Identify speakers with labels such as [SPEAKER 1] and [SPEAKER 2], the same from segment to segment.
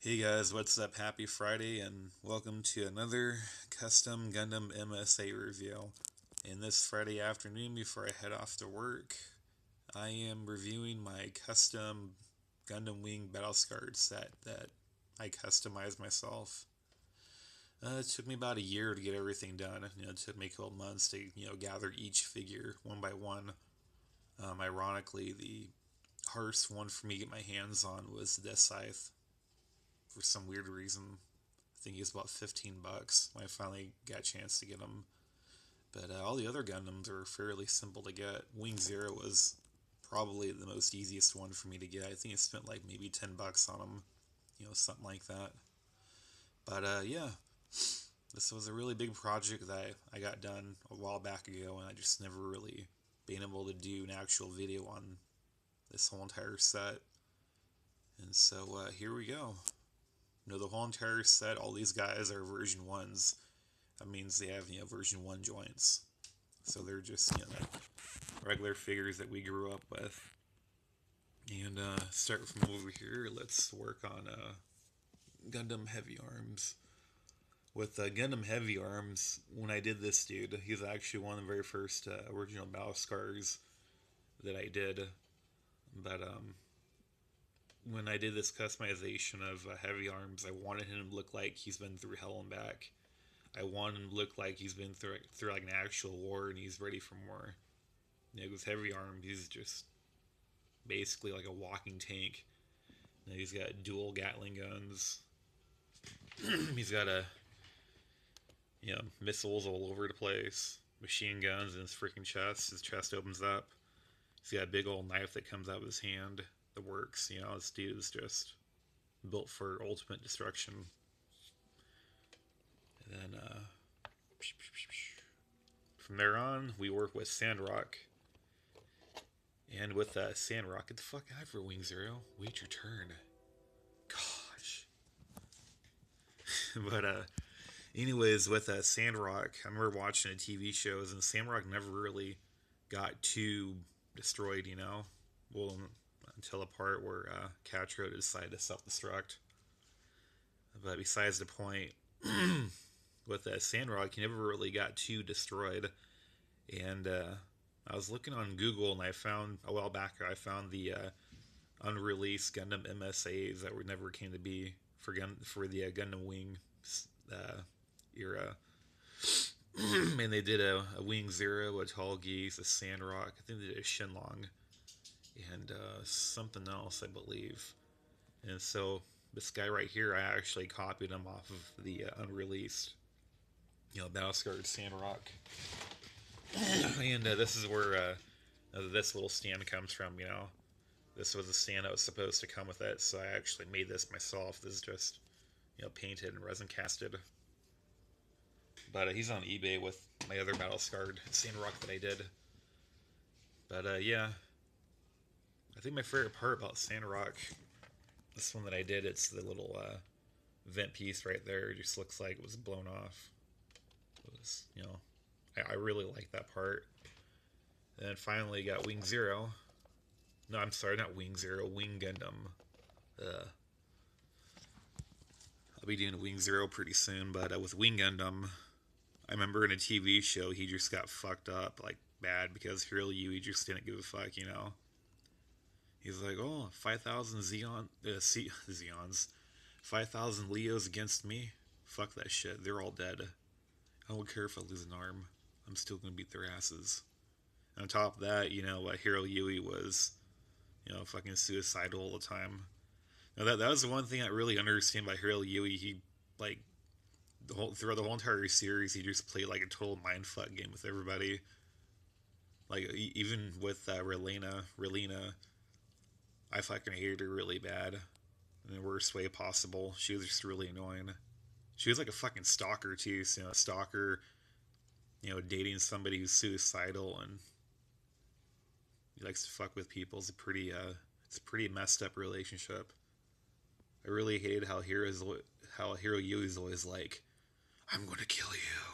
[SPEAKER 1] Hey guys, what's up? Happy Friday and welcome to another custom Gundam MSA review. And this Friday afternoon before I head off to work, I am reviewing my custom Gundam Wing Battle Scarred set that I customized myself. It took me about a year to get everything done. It took me a couple months to gather each figure one by one. Ironically, the hardest one for me to get my hands on was the Deathscythe for some weird reason. I think he was about 15 bucks when I finally got a chance to get him. But all the other Gundams are fairly simple to get. Wing Zero was probably the most easiest one for me to get. I think I spent like maybe 10 bucks on him, something like that. But yeah, this was a really big project that I got done a while back ago, and I just never really been able to do an actual video on this whole entire set. And so here we go. The whole entire set, all these guys are version 1s. That means they have, version 1 joints. So they're just, regular figures that we grew up with. And start from over here, let's work on Gundam Heavy Arms. With Gundam Heavy Arms, when I did this dude, he's actually one of the very first original battle scars that I did. But when I did this customization of Heavy Arms, I wanted him to look like he's been through hell and back. I wanted him to look like he's been through like an actual war and he's ready for more. With Heavy Arms, he's just basically like a walking tank. He's got dual Gatling guns. He's got missiles all over the place. Machine guns in his freaking chest. His chest opens up. He's got a big old knife that comes out of his hand that works. This dude is just built for ultimate destruction. And then from there on, we work with Sandrock. And with Sandrock, get the fuck out for Wing Zero. Wait your turn. Gosh. But anyways, with Sandrock, I remember watching the TV shows, and Sandrock never really got too destroyed. Well, until the part where Catro decided to self-destruct. But besides the point, with Sandrock, he never really got too destroyed. And I was looking on Google, and I found a while back, I found the unreleased Gundam MSAs that were never came to be for the Gundam Wing era. And they did a Wing Zero, a Tall Geese, a Sandrock. I think they did a Shenlong, and something else, I believe. And so this guy right here, I actually copied him off of the unreleased, Battlescarred Sandrock. And this is where this little stand comes from. This was a stand that was supposed to come with it, so I actually made this myself. This is just, painted and resin casted. But he's on eBay with my other battle scarred Sandrock that I did. But yeah, I think my favorite part about Sandrock, this one that I did, it's the little vent piece right there. It just looks like it was blown off. It was, I really like that part. And then finally got Wing Zero. No, I'm sorry, not Wing Zero, Wing Gundam. I'll be doing Wing Zero pretty soon, but with Wing Gundam, I remember in a TV show he just got fucked up like bad because Hiroyui just didn't give a fuck. He's like, oh, 5,000 Zeons, 5,000 Leos against me. Fuck that shit. They're all dead. I don't care if I lose an arm. I'm still gonna beat their asses. And on top of that, Hiroyui was, fucking suicidal all the time. Now that was the one thing I really understand by Hiroyui. He like throughout the whole entire series, he just played like a total mindfuck game with everybody. Like even with Relena, I fucking hated her really bad in the worst way possible. She was just really annoying. She was like a fucking stalker too. So, a stalker, dating somebody who's suicidal and he likes to fuck with people. It's a pretty messed up relationship. I really hated how Hiroyui is always like, I'm gonna kill you.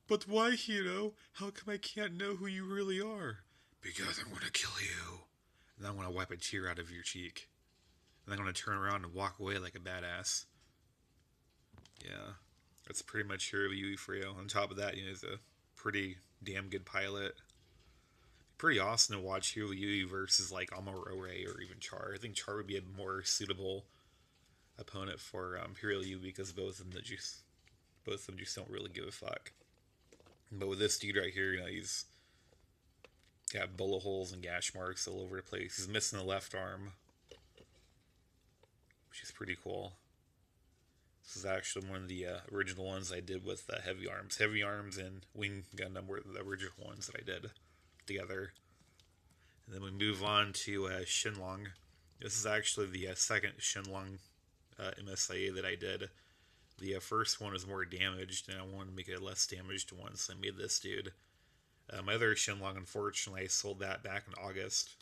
[SPEAKER 1] But why, Hiro? How come I can't know who you really are? Because I'm gonna kill you. And I'm gonna wipe a tear out of your cheek. And I'm going to turn around and walk away like a badass. Yeah, that's pretty much Hero Yui for you. On top of that, he's a pretty damn good pilot. Pretty awesome to watch Hero Yui versus like Amuro Ray or even Char. I think Char would be a more suitable opponent for Hero Yui because both of them just don't really give a fuck. But with this dude right here, he's got bullet holes and gash marks all over the place. He's missing the left arm, which is pretty cool. This is actually one of the original ones I did with Heavy Arms. Heavy Arms and Wing Gundam were the original ones that I did together. And then we move on to Shenlong. This is actually the second Shenlong msia that I did. The first one is more damaged, and I wanted to make it a less damaged one, so I made this dude. My other Shenlong, unfortunately, I sold that back in August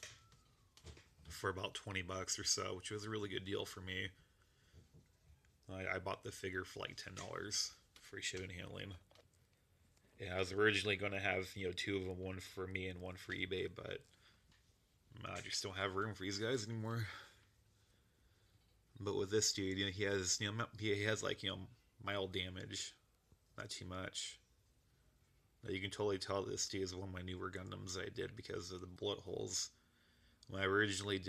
[SPEAKER 1] for about $20 or so, which was a really good deal for me. I bought the figure for like $10, free shipping and handling. Yeah, I was originally going to have two of them, one for me and one for eBay, but I just don't have room for these guys anymore. But with this dude, he has like mild damage, not too much. You can totally tell this dude is one of my newer Gundams that I did because of the bullet holes. When I originally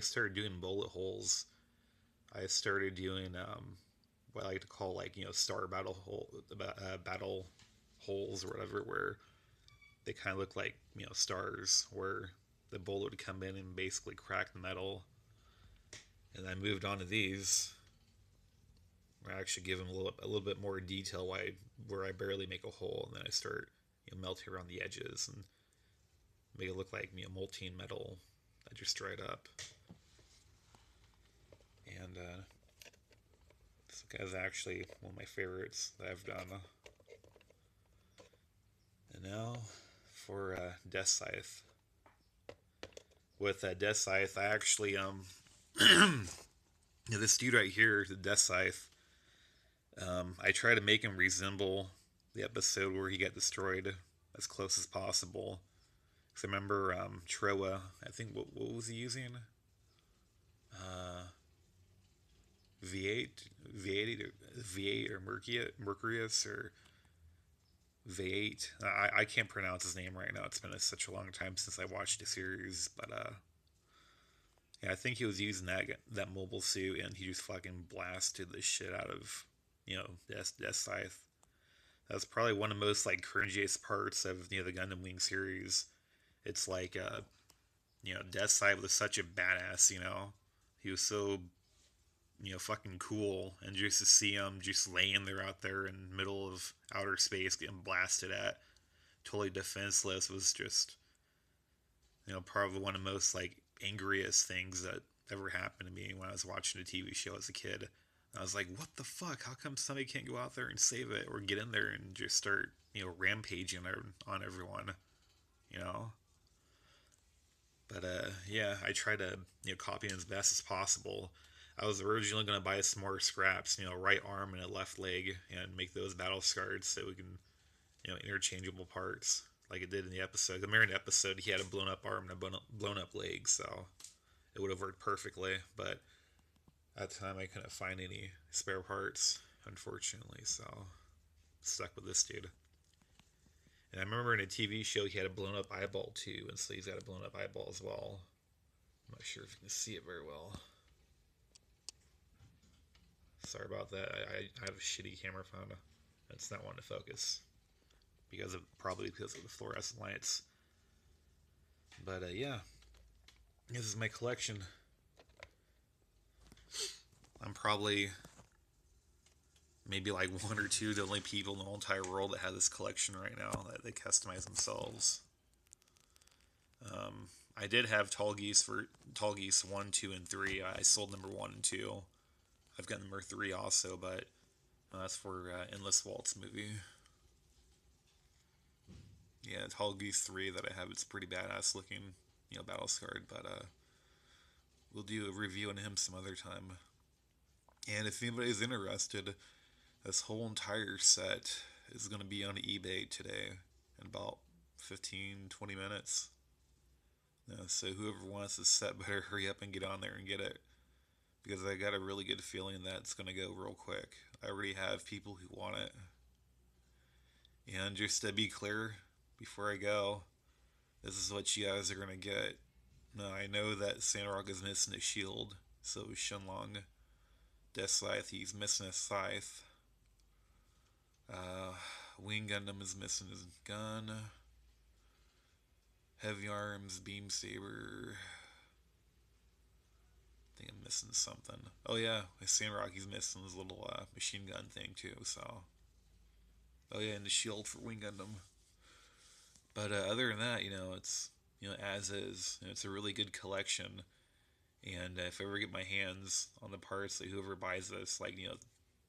[SPEAKER 1] started doing bullet holes, I started doing what I like to call star battle holes or whatever, where they kind of look like stars, where the bullet would come in and basically crack the metal. And I moved on to these, where I actually give them a little bit more detail, where I barely make a hole, and then I start melting around the edges and make it look like molten metal that just dried up. And this guy's actually one of my favorites that I've done. And now for Deathscythe. With Deathscythe, I actually this dude right here, the Deathscythe, I try to make him resemble the episode where he got destroyed as close as possible. Because I remember Troa, I think, what was he using? V8 or Mercurius or V8. I can't pronounce his name right now. It's been such a long time since I watched the series, but yeah, I think he was using that mobile suit, and he just fucking blasted the shit out of Deathscythe. That's probably one of the most cringiest parts of the Gundam Wing series. It's like Deathscythe was such a badass. He was so fucking cool, and just to see him just laying there out there in the middle of outer space getting blasted at, totally defenseless, was just probably one of the most angriest things that ever happened to me when I was watching a TV show as a kid. I was like, what the fuck? How come somebody can't go out there and save it, or get in there and just start rampaging on everyone? But yeah, I try to copy him as best as possible. I was originally going to buy some more scraps, right arm and a left leg, and make those battle scars so we can, interchangeable parts, like it did in the episode. The Marin episode, he had a blown up arm and a blown up leg, so it would have worked perfectly. But at the time, I couldn't find any spare parts, unfortunately, so stuck with this dude. And I remember in a TV show, he had a blown up eyeball too, and so he's got a blown up eyeball as well. I'm not sure if you can see it very well. Sorry about that. I have a shitty camera phone. It's not wanting to focus probably because of the fluorescent lights. But yeah, this is my collection. I'm probably maybe one or two the only people in the whole entire world that have this collection right now that they customize themselves. I did have Tall Geese 1, 2, and 3. I sold number 1 and 2. I've got number 3 also, but that's for Endless Waltz movie. Yeah, Tall Geese 3 that I have, it's pretty badass looking, battle scarred, but we'll do a review on him some other time. And if anybody's interested, this whole entire set is going to be on eBay today in about 15-20 minutes. So whoever wants this set better hurry up and get on there and get it, because I got a really good feeling that it's gonna go real quick. I already have people who want it. And just to be clear, before I go, this is what you guys are gonna get. Now I know that Sandrock is missing a shield, so is Shenlong. Deathscythe, he's missing a scythe. Wing Gundam is missing his gun. Heavy arms, beam saber. I think I'm missing something. Oh yeah, with Sandrock, he's missing his little machine gun thing too. So, oh yeah, and the shield for Wing Gundam. But other than that, it's as is. It's a really good collection. And if I ever get my hands on the parts, like whoever buys this, like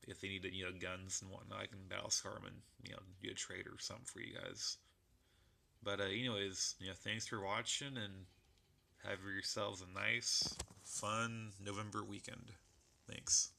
[SPEAKER 1] if they need guns and whatnot, I can battle scar them and do a trade or something for you guys. But anyways, thanks for watching and have yourselves a nice, fun November weekend. Thanks.